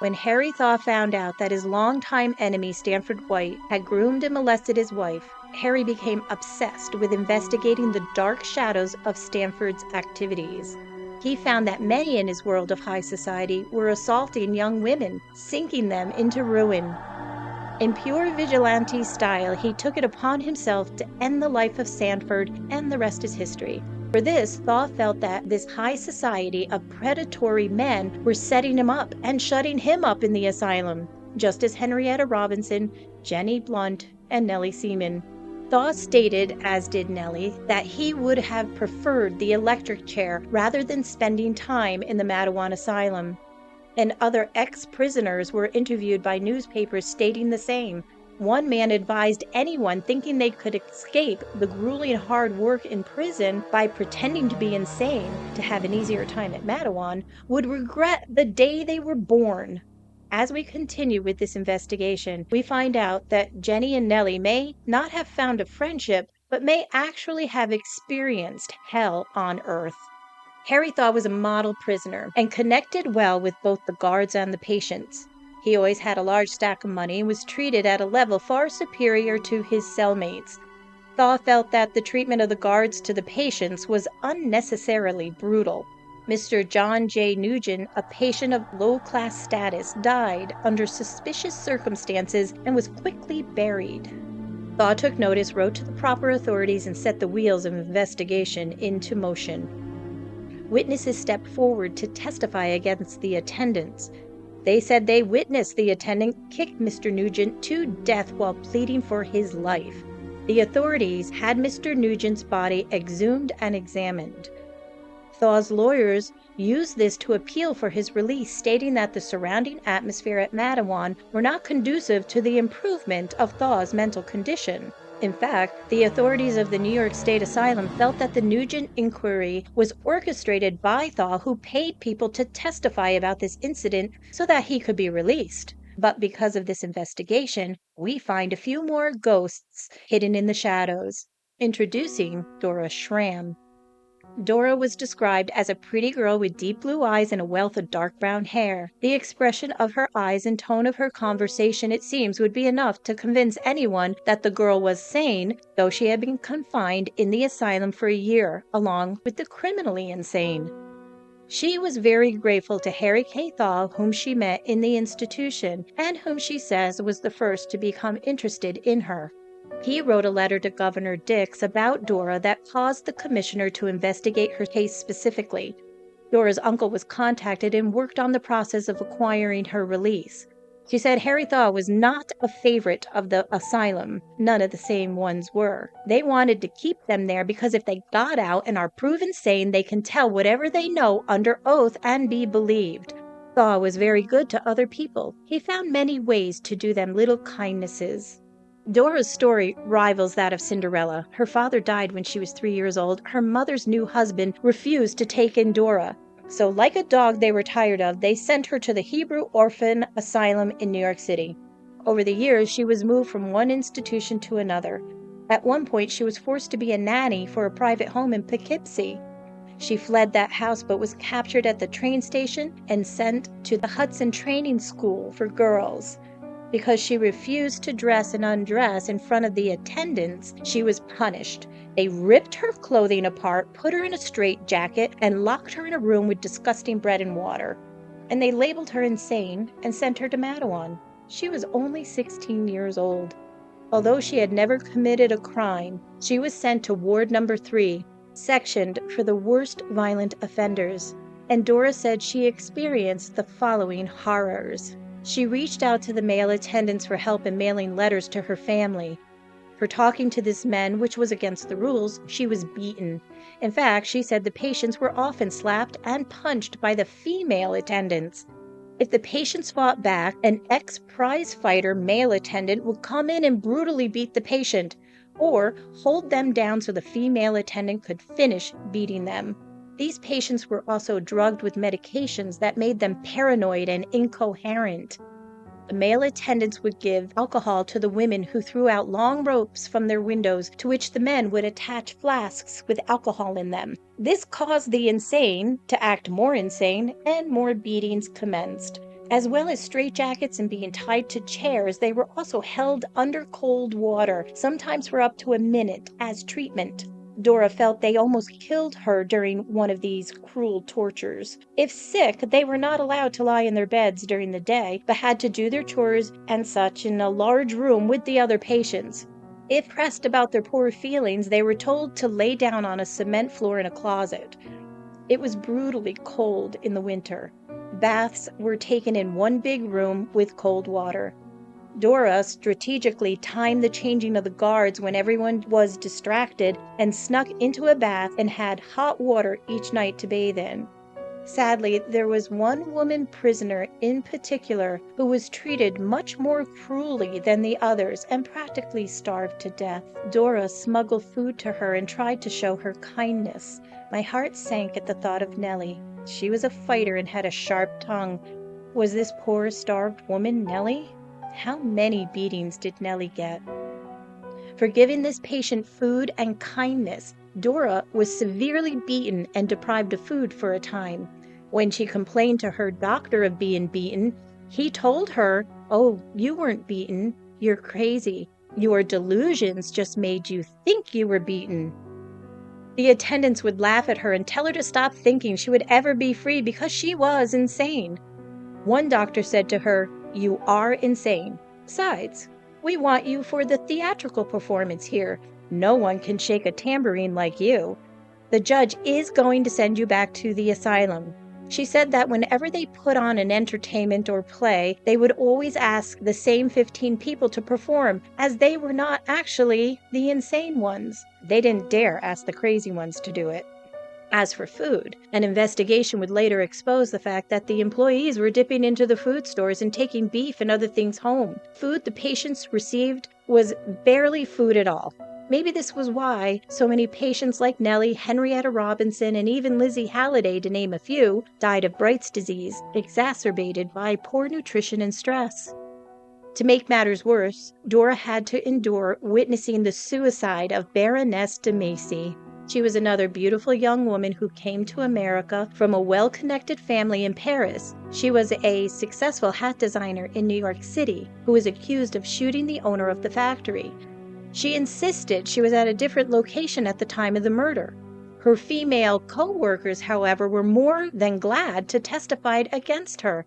When Harry Thaw found out that his longtime enemy, Stanford White, had groomed and molested his wife, Harry became obsessed with investigating the dark shadows of Stanford's activities. He found that many in his world of high society were assaulting young women, sinking them into ruin. In pure vigilante style, he took it upon himself to end the life of Stanford, and the rest is history. For this, Thaw felt that this high society of predatory men were setting him up and shutting him up in the asylum, just as Henrietta Robinson, Jenny Blunt, and Nellie Seaman. Thaw stated, as did Nellie, that he would have preferred the electric chair rather than spending time in the Matteawan Asylum. And other ex-prisoners were interviewed by newspapers stating the same. One man advised anyone thinking they could escape the grueling hard work in prison by pretending to be insane to have an easier time at Matteawan would regret the day they were born. As we continue with this investigation, we find out that Jenny and Nellie may not have found a friendship, but may actually have experienced hell on earth. Harry Thaw was a model prisoner and connected well with both the guards and the patients. He always had a large stack of money and was treated at a level far superior to his cellmates. Thaw felt that the treatment of the guards to the patients was unnecessarily brutal. Mr. John J. Nugent, a patient of low-class status, died under suspicious circumstances and was quickly buried. Thaw took notice, wrote to the proper authorities, and set the wheels of investigation into motion. Witnesses stepped forward to testify against the attendants. They said they witnessed the attendant kick Mr. Nugent to death while pleading for his life. The authorities had Mr. Nugent's body exhumed and examined. Thaw's lawyers used this to appeal for his release, stating that the surrounding atmosphere at Matteawan were not conducive to the improvement of Thaw's mental condition. In fact, the authorities of the New York State Asylum felt that the Nugent inquiry was orchestrated by Thaw, who paid people to testify about this incident so that he could be released. But because of this investigation, we find a few more ghosts hidden in the shadows. Introducing Dora Schramm. Dora was described as a pretty girl with deep blue eyes and a wealth of dark brown hair. The expression of her eyes and tone of her conversation, it seems, would be enough to convince anyone that the girl was sane, though she had been confined in the asylum for a year, along with the criminally insane. She was very grateful to Harry K. Thaw, whom she met in the institution, and whom she says was the first to become interested in her. He wrote a letter to Governor Dix about Dora that caused the commissioner to investigate her case specifically. Dora's uncle was contacted and worked on the process of acquiring her release. She said Harry Thaw was not a favorite of the asylum. None of the same ones were. They wanted to keep them there because if they got out and are proven sane, they can tell whatever they know under oath and be believed. Thaw was very good to other people. He found many ways to do them little kindnesses. Dora's story rivals that of Cinderella. Her father died when she was 3 years old. Her mother's new husband refused to take in Dora. So like a dog they were tired of, they sent her to the Hebrew Orphan Asylum in New York City. Over the years, she was moved from one institution to another. At one point, she was forced to be a nanny for a private home in Poughkeepsie. She fled that house but was captured at the train station and sent to the Hudson Training School for Girls. Because she refused to dress and undress in front of the attendants, she was punished. They ripped her clothing apart, put her in a straitjacket, and locked her in a room with disgusting bread and water. And they labeled her insane and sent her to Matteawan. She was only 16 years old. Although she had never committed a crime, she was sent to Ward Number 3, sectioned for the worst violent offenders. And Dora said she experienced the following horrors. She reached out to the male attendants for help in mailing letters to her family. For talking to this man, which was against the rules, she was beaten. In fact, she said the patients were often slapped and punched by the female attendants. If the patients fought back, an ex-prize fighter male attendant would come in and brutally beat the patient, or hold them down so the female attendant could finish beating them. These patients were also drugged with medications that made them paranoid and incoherent. The male attendants would give alcohol to the women who threw out long ropes from their windows to which the men would attach flasks with alcohol in them. This caused the insane to act more insane and more beatings commenced. As well as straitjackets and being tied to chairs, they were also held under cold water, sometimes for up to a minute, as treatment. Dora felt they almost killed her during one of these cruel tortures. If sick, they were not allowed to lie in their beds during the day, but had to do their chores and such in a large room with the other patients. If pressed about their poor feelings, they were told to lay down on a cement floor in a closet. It was brutally cold in the winter. Baths were taken in one big room with cold water. Dora strategically timed the changing of the guards when everyone was distracted and snuck into a bath and had hot water each night to bathe in. Sadly, there was one woman prisoner in particular who was treated much more cruelly than the others and practically starved to death. Dora smuggled food to her and tried to show her kindness. My heart sank at the thought of Nellie. She was a fighter and had a sharp tongue. Was this poor starved woman Nellie? How many beatings did Nellie get? For giving this patient food and kindness, Dora was severely beaten and deprived of food for a time. When she complained to her doctor of being beaten, he told her, "Oh, you weren't beaten. You're crazy. Your delusions just made you think you were beaten." The attendants would laugh at her and tell her to stop thinking she would ever be free because she was insane. One doctor said to her, "You are insane. Besides, we want you for the theatrical performance here. No one can shake a tambourine like you. The judge is going to send you back to the asylum." She said that whenever they put on an entertainment or play, they would always ask the same 15 people to perform, as they were not actually the insane ones. They didn't dare ask the crazy ones to do it. As for food, an investigation would later expose the fact that the employees were dipping into the food stores and taking beef and other things home. Food the patients received was barely food at all. Maybe this was why so many patients like Nellie, Henrietta Robinson, and even Lizzie Halliday, to name a few, died of Bright's disease, exacerbated by poor nutrition and stress. To make matters worse, Dora had to endure witnessing the suicide of Baroness de Macy. She was another beautiful young woman who came to America from a well-connected family in Paris. She was a successful hat designer in New York City who was accused of shooting the owner of the factory. She insisted she was at a different location at the time of the murder. Her female co-workers, however, were more than glad to testify against her.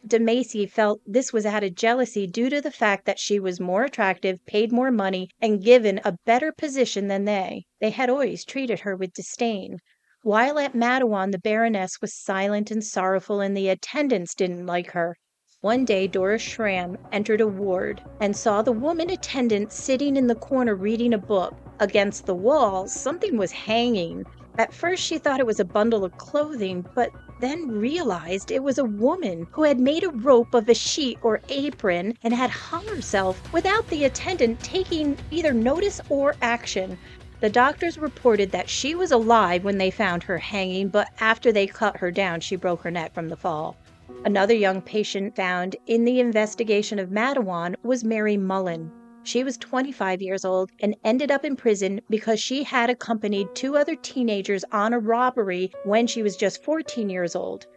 De Macy felt this was out of jealousy due to the fact that she was more attractive, paid more money, and given a better position than they. They had always treated her with disdain. While at Matteawan, the Baroness was silent and sorrowful, and the attendants didn't like her. One day, Dora Schramm entered a ward and saw the woman attendant sitting in the corner reading a book. Against the wall, something was hanging. At first, she thought it was a bundle of clothing, but then realized it was a woman who had made a rope of a sheet or apron and had hung herself without the attendant taking either notice or action. The doctors reported that she was alive when they found her hanging, but after they cut her down, she broke her neck from the fall. Another young patient found in the investigation of Matteawan was Mary Mullen. She was 25 years old and ended up in prison because she had accompanied 2 other teenagers on a robbery when she was just 14 years old.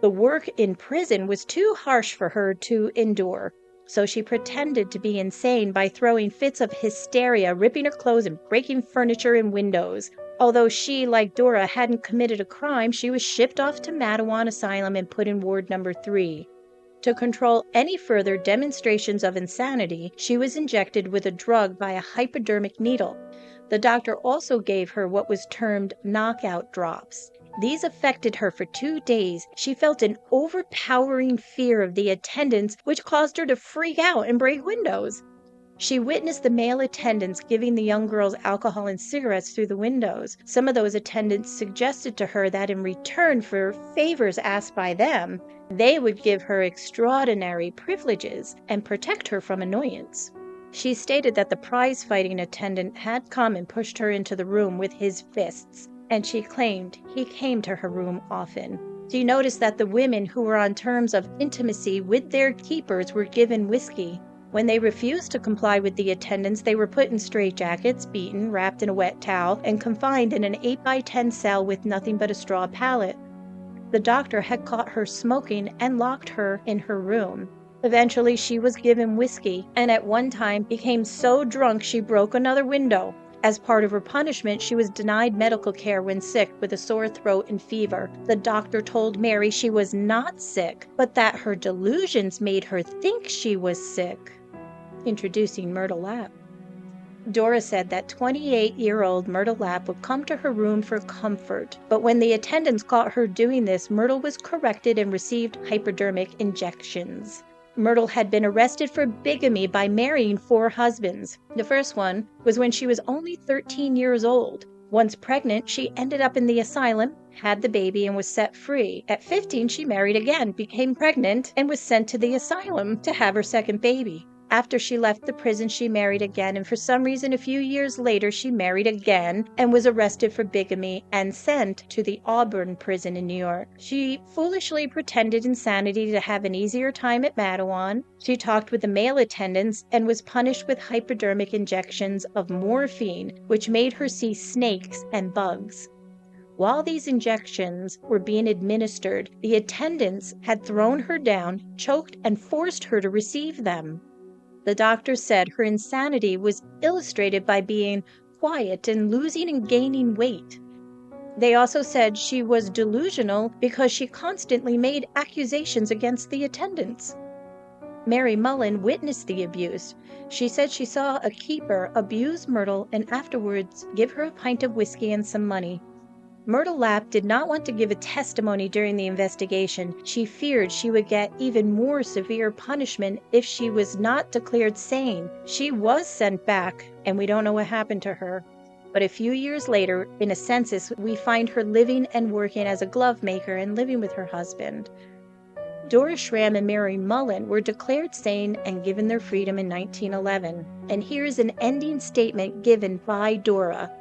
The work in prison was too harsh for her to endure, so she pretended to be insane by throwing fits of hysteria, ripping her clothes, and breaking furniture and windows. Although she, like Dora, hadn't committed a crime, she was shipped off to Matteawan Asylum and put in ward number 3. To control any further demonstrations of insanity, she was injected with a drug by a hypodermic needle. The doctor also gave her what was termed knockout drops. These affected her for 2 days. She felt an overpowering fear of the attendants, which caused her to freak out and break windows. She witnessed the male attendants giving the young girls alcohol and cigarettes through the windows. Some of those attendants suggested to her that in return for favors asked by them, they would give her extraordinary privileges and protect her from annoyance. She stated that the prize-fighting attendant had come and pushed her into the room with his fists, and she claimed he came to her room often. She noticed that the women who were on terms of intimacy with their keepers were given whiskey. When they refused to comply with the attendants, they were put in straitjackets, beaten, wrapped in a wet towel, and confined in an 8x10 cell with nothing but a straw pallet. The doctor had caught her smoking and locked her in her room. Eventually, she was given whiskey and at one time became so drunk she broke another window. As part of her punishment, she was denied medical care when sick with a sore throat and fever. The doctor told Mary she was not sick, but that her delusions made her think she was sick. Introducing Myrtle Lapp. Dora said that 28-year-old Myrtle Lapp would come to her room for comfort, but when the attendants caught her doing this, Myrtle was corrected and received hypodermic injections. Myrtle had been arrested for bigamy by marrying 4 husbands. The first one was when she was only 13 years old. Once pregnant, she ended up in the asylum, had the baby, and was set free. At 15, she married again, became pregnant, and was sent to the asylum to have her second baby. After she left the prison, she married again, and for some reason, a few years later, she married again and was arrested for bigamy and sent to the Auburn prison in New York. She foolishly pretended insanity to have an easier time at Matteawan. She talked with the male attendants and was punished with hypodermic injections of morphine, which made her see snakes and bugs. While these injections were being administered, the attendants had thrown her down, choked, and forced her to receive them. The doctor said her insanity was illustrated by being quiet and losing and gaining weight. They also said she was delusional because she constantly made accusations against the attendants. Mary Mullen witnessed the abuse. She said she saw a keeper abuse Myrtle and afterwards give her a pint of whiskey and some money. Myrtle Lapp did not want to give a testimony during the investigation. She feared she would get even more severe punishment if she was not declared sane. She was sent back, and we don't know what happened to her. But a few years later, in a census, we find her living and working as a glove maker and living with her husband. Dora Schramm and Mary Mullen were declared sane and given their freedom in 1911. And here's an ending statement given by Dora.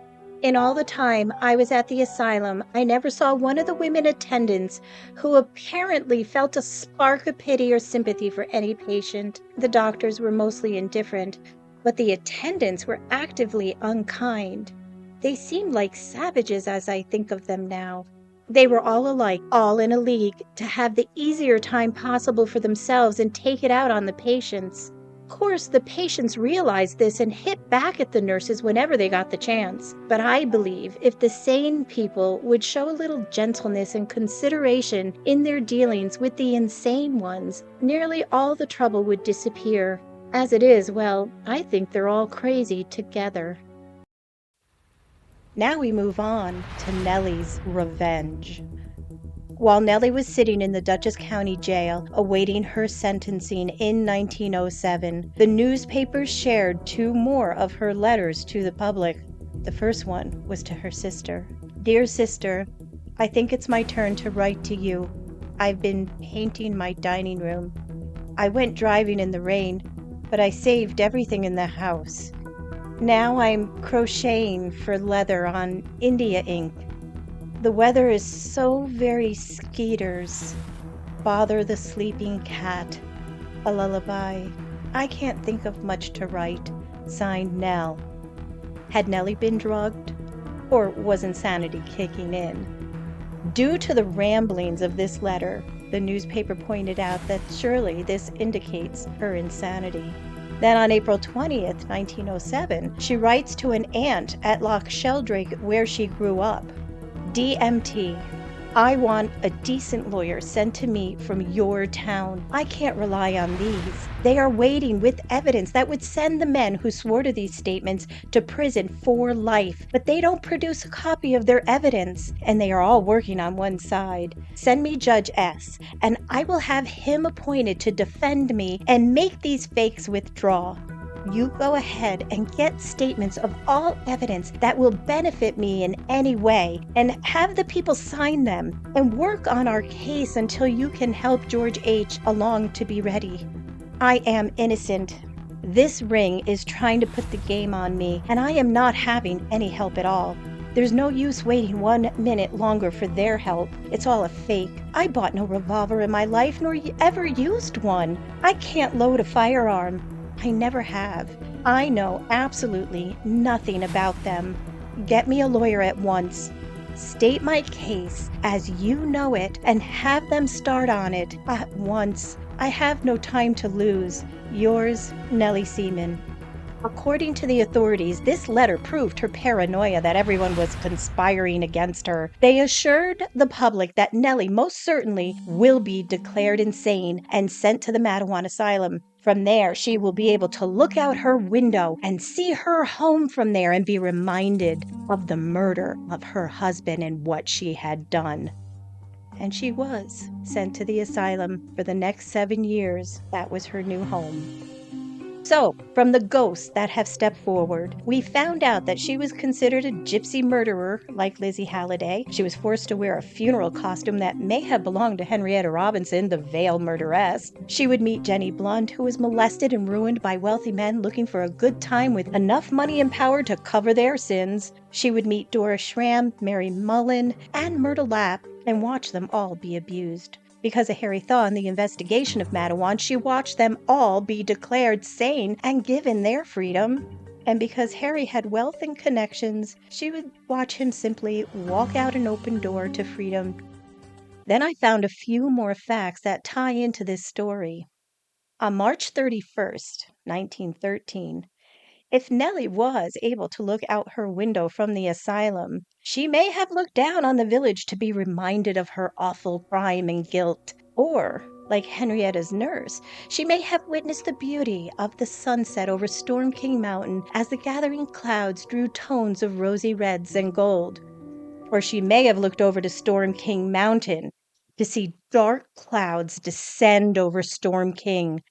In all the time I was at the asylum, I never saw one of the women attendants who apparently felt a spark of pity or sympathy for any patient. The doctors were mostly indifferent, but the attendants were actively unkind. They seemed like savages as I think of them now. They were all alike, all in a league, to have the easier time possible for themselves and take it out on the patients. Of course, the patients realized this and hit back at the nurses whenever they got the chance. But I believe if the sane people would show a little gentleness and consideration in their dealings with the insane ones, nearly all the trouble would disappear. As it is, well, I think they're all crazy together. Now we move on to Nellie's revenge. While Nellie was sitting in the Dutchess County Jail awaiting her sentencing in 1907, the newspapers shared 2 more of her letters to the public. The first one was to her sister. Dear sister, I think it's my turn to write to you. I've been painting my dining room. I went driving in the rain, but I saved everything in the house. Now I'm crocheting for leather on India ink. The weather is so very skeeters. Bother the sleeping cat. A lullaby. I can't think of much to write. Signed, Nell. Had Nellie been drugged? Or was insanity kicking in? Due to the ramblings of this letter, the newspaper pointed out that surely this indicates her insanity. Then on April 20th, 1907, she writes to an aunt at Loch Sheldrake where she grew up. DMT. I want a decent lawyer sent to me from your town. I can't rely on these. They are waiting with evidence that would send the men who swore to these statements to prison for life, but they don't produce a copy of their evidence, and they are all working on one side. Send me Judge S, and I will have him appointed to defend me and make these fakes withdraw. You go ahead and get statements of all evidence that will benefit me in any way, and have the people sign them, and work on our case until you can help George H. along to be ready. I am innocent. This ring is trying to put the game on me, and I am not having any help at all. There's no use waiting 1 minute longer for their help. It's all a fake. I bought no revolver in my life, nor ever used one. I can't load a firearm. I never have. I know absolutely nothing about them. Get me a lawyer at once. state my case as you know it and have them start on it at once. I have no time to lose. Yours, Nellie Seaman. According to the authorities, this letter proved her paranoia that everyone was conspiring against her. They assured the public that Nellie most certainly will be declared insane and sent to the Matteawan Asylum. From there, she will be able to look out her window and see her home from there and be reminded of the murder of her husband and what she had done. And she was sent to the asylum for the next 7 years. That was her new home. So, from the ghosts that have stepped forward, we found out that she was considered a gypsy murderer like Lizzie Halliday. She was forced to wear a funeral costume that may have belonged to Henrietta Robinson, the veil murderess. She would meet Jenny Blunt, who was molested and ruined by wealthy men looking for a good time with enough money and power to cover their sins. She would meet Dora Schramm, Mary Mullen, and Myrtle Lapp, and watch them all be abused. Because of Harry Thaw and the investigation of Matteawan, she watched them all be declared sane and given their freedom. And because Harry had wealth and connections, she would watch him simply walk out an open door to freedom. Then I found a few more facts that tie into this story. On March 31st, 1913, if Nellie was able to look out her window from the asylum, she may have looked down on the village to be reminded of her awful crime and guilt. Or, like Henrietta's nurse, she may have witnessed the beauty of the sunset over Storm King Mountain as the gathering clouds drew tones of rosy reds and gold. Or she may have looked over to Storm King Mountain to see dark clouds descend over Storm King,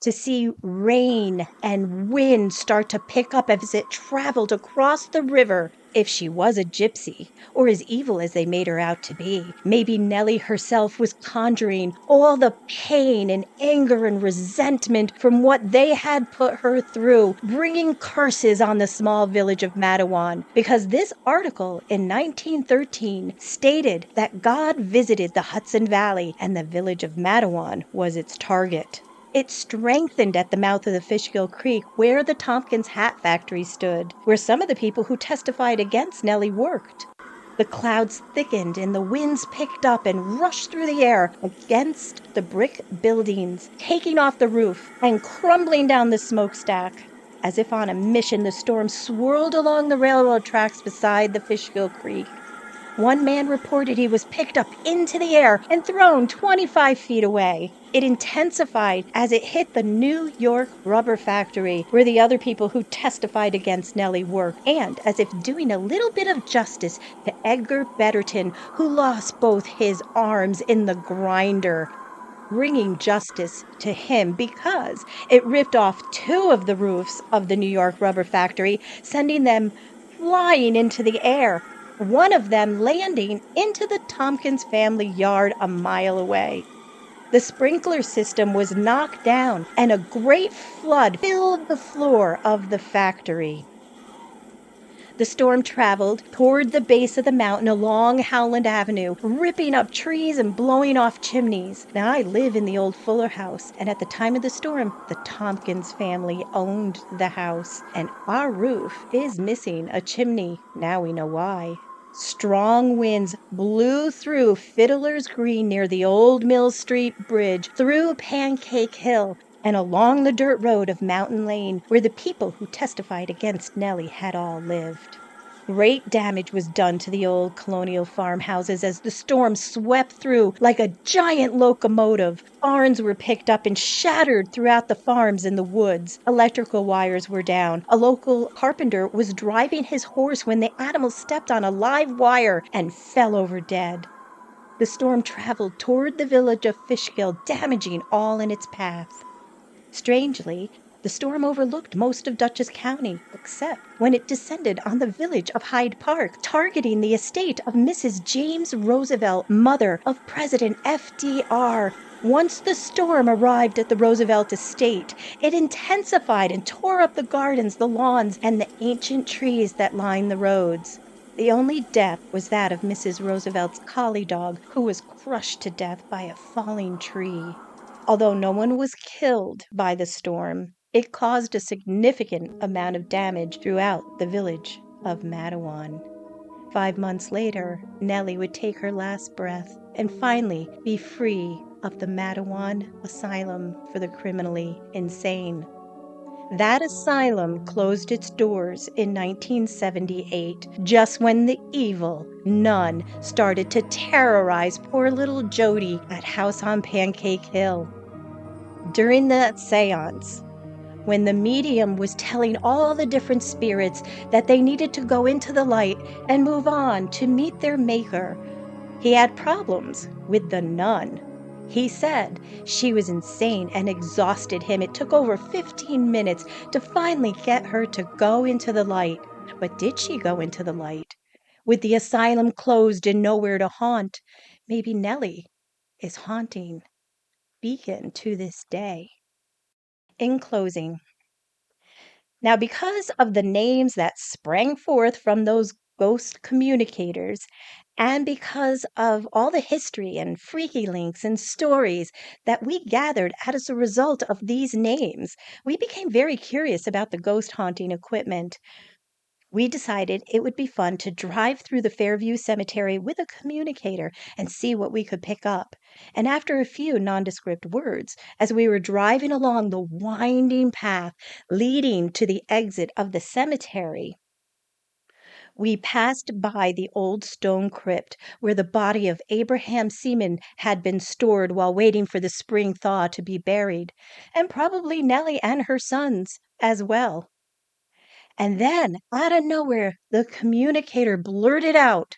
to see rain and wind start to pick up as it traveled across the river. If she was a gypsy, or as evil as they made her out to be, maybe Nellie herself was conjuring all the pain and anger and resentment from what they had put her through, bringing curses on the small village of Matteawan. Because this article in 1913 stated that God visited the Hudson Valley and the village of Matteawan was its target. It strengthened at the mouth of the Fishkill Creek where the Tompkins hat factory stood, where some of the people who testified against Nellie worked. The clouds thickened and the winds picked up and rushed through the air against the brick buildings, taking off the roof and crumbling down the smokestack. As if on a mission, the storm swirled along the railroad tracks beside the Fishkill Creek. One man reported he was picked up into the air and thrown 25 feet away. It intensified as it hit the New York rubber factory where the other people who testified against Nellie worked, and as if doing a little bit of justice to Edgar Betterton, who lost both his arms in the grinder, bringing justice to him because it ripped off 2 of the roofs of the New York rubber factory, sending them flying into the air, one of them landing into the Tompkins family yard a mile away. The sprinkler system was knocked down, and a great flood filled the floor of the factory. The storm traveled toward the base of the mountain along Howland Avenue, ripping up trees and blowing off chimneys. Now, I live in the old Fuller house, and at the time of the storm, the Tompkins family owned the house, and our roof is missing a chimney. Now we know why. Strong winds blew through Fiddler's Green near the old Mill Street Bridge, through Pancake Hill, and along the dirt road of Mountain Lane, where the people who testified against Nellie had all lived. Great damage was done to the old colonial farmhouses as the storm swept through like a giant locomotive. Barns were picked up and shattered throughout the farms and the woods. Electrical wires were down. A local carpenter was driving his horse when the animal stepped on a live wire and fell over dead. The storm traveled toward the village of Fishkill, damaging all in its path. Strangely, the storm overlooked most of Dutchess County, except when it descended on the village of Hyde Park, targeting the estate of Mrs. James Roosevelt, mother of President FDR. Once the storm arrived at the Roosevelt estate, it intensified and tore up the gardens, the lawns, and the ancient trees that lined the roads. The only death was that of Mrs. Roosevelt's collie dog, who was crushed to death by a falling tree. Although no one was killed by the storm, it caused a significant amount of damage throughout the village of Matteawan. 5 months later, Nellie would take her last breath and finally be free of the Matteawan Asylum for the Criminally Insane. That asylum closed its doors in 1978, just when the evil nun started to terrorize poor little Jody at House on Pancake Hill. During that seance, when the medium was telling all the different spirits that they needed to go into the light and move on to meet their maker, he had problems with the nun. He said she was insane and exhausted him. It took over 15 minutes to finally get her to go into the light. But did she go into the light? With the asylum closed and nowhere to haunt, maybe Nellie is haunting Beacon to this day. In closing, now because of the names that sprang forth from those ghost communicators, and because of all the history and freaky links and stories that we gathered as a result of these names, we became very curious about the ghost haunting equipment. We decided it would be fun to drive through the Fairview Cemetery with a communicator and see what we could pick up. And after a few nondescript words, as we were driving along the winding path leading to the exit of the cemetery, we passed by the old stone crypt where the body of Abraham Seaman had been stored while waiting for the spring thaw to be buried, and probably Nellie and her sons as well. And then, out of nowhere, the communicator blurted out,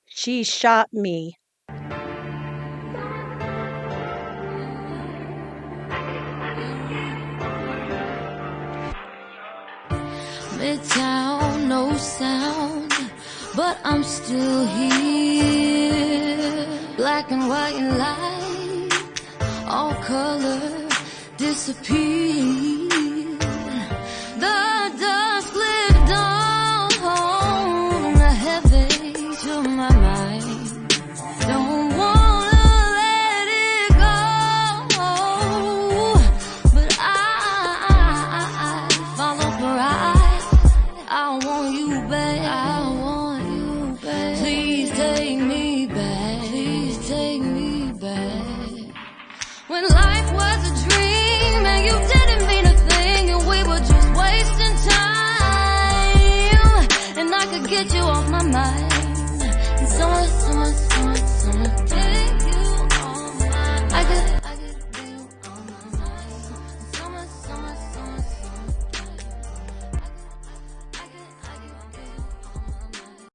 "She shot me." Midtown, no sound, but I'm still here. Black and white and light, all color disappear. The dust lived on, heavy to my mind. Don't wanna let it go, but I follow pride. I want you back. I want you back. Please take me back. Please take me back. When life was a dream and you didn't mean a thing and we were just wasting time, and I could get you off my mind. And summer, summer, summer, summer.